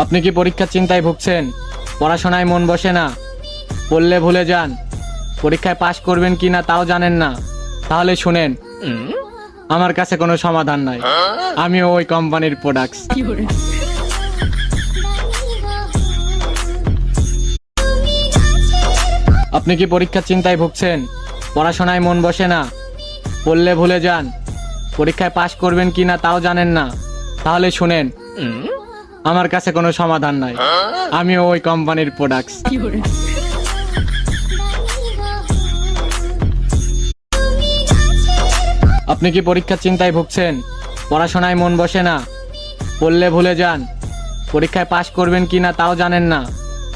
আপনি কি পরীক্ষার চিন্তায় ভুগছেন? পড়াশোনায় মন বসে না, পড়লে ভুলে যান, পরীক্ষায় পাশ করবেন কিনা তাও জানেন না? তাহলে শুনেন, আমার কাছে কোনো সমাধান নাই। আমিও ওই কোম্পানির প্রোডাক্টস। আপনি কি পরীক্ষার চিন্তায় ভুগছেন? পড়াশোনায় মন বসে না, পড়লে ভুলে যান, পরীক্ষায় পাশ করবেন কিনা তাও জানেন না? তাহলে শুনেন, আমার কাছে কোনো সমাধান নাই। আমিও ওই কোম্পানির প্রোডাক্টস। আপনি কি পরীক্ষার চিন্তায় ভুগছেন? পড়াশোনায় মন বসে না, পড়লে ভুলে যান, পরীক্ষায় পাশ করবেন কিনা তাও জানেন না?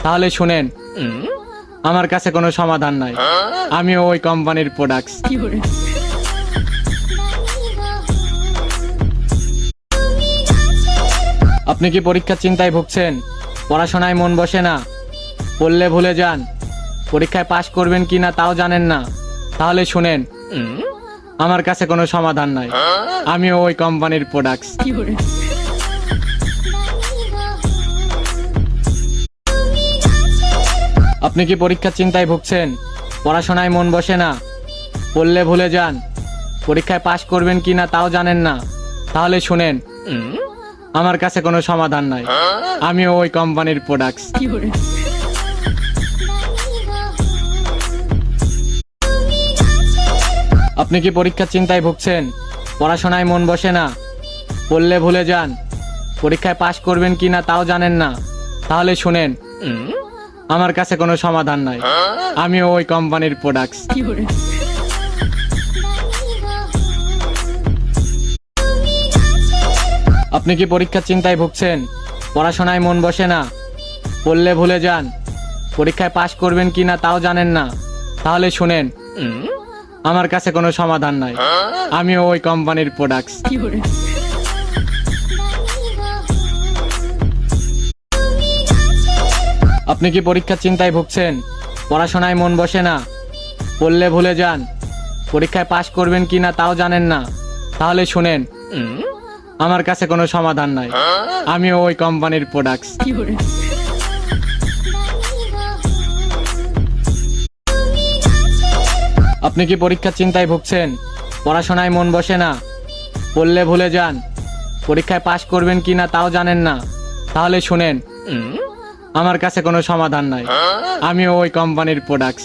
তাহলে শুনেন, আমার কাছে কোনো সমাধান নাই। আমিও ওই কোম্পানির প্রোডাক্টস। আপনি কি পরীক্ষার চিন্তায় ভুগছেন? পড়াশোনায় মন বসে না, পড়লে ভুলে যান, পরীক্ষায় পাশ করবেন কিনা তাও জানেন না? তাহলে শুনেন, আমার কাছে কোনো সমাধান নাই। আমিও ওই কোম্পানির প্রোডাক্টস। আপনি কি পরীক্ষার চিন্তায় ভুগছেন? পড়াশোনায় মন বসে না, পড়লে ভুলে যান, পরীক্ষায় পাশ করবেন কিনা তাও জানেন না? তাহলে শুনেন, আমার কাছে কোনো সমাধান নাই। আমিও ওই কোম্পানির প্রোডাক্টস। আপনি কি পরীক্ষার চিন্তায় ভুগছেন? পড়াশোনায় মন বসে না, পড়লে ভুলে যান, পরীক্ষায় পাশ করবেন কিনা তাও জানেন না? তাহলে শুনেন, আমার কাছে কোনো সমাধান নাই। আমিও ওই কোম্পানির প্রোডাক্টস। আপনি কি পরীক্ষার চিন্তায় ভুগছেন? পড়াশোনায় মন বসে না, পড়লে ভুলে যান, পরীক্ষায় পাশ করবেন কিনা তাও জানেন না? তাহলে শুনেন, আমার কাছে কোনো সমাধান নাই। আমিও ওই কোম্পানির প্রোডাক্টস। আপনি কি পরীক্ষার চিন্তায় ভুগছেন? পড়াশোনায় মন বসে না, পড়লে ভুলে যান, পরীক্ষায় পাশ করবেন কিনা তাও জানেন না? তাহলে শুনেন, আমার কাছে কোনো সমাধান নাই। আমিও ওই কোম্পানির প্রোডাক্টস। আপনি কি পরীক্ষার চিন্তায় ভুগছেন? পড়াশোনায় মন বসে না, পড়লে ভুলে যান, পরীক্ষায় পাশ করবেন কিনা তাও জানেন না? তাহলে শুনেন, আমার কাছে কোনো সমাধান নাই। আমিও ওই কোম্পানির প্রোডাক্টস।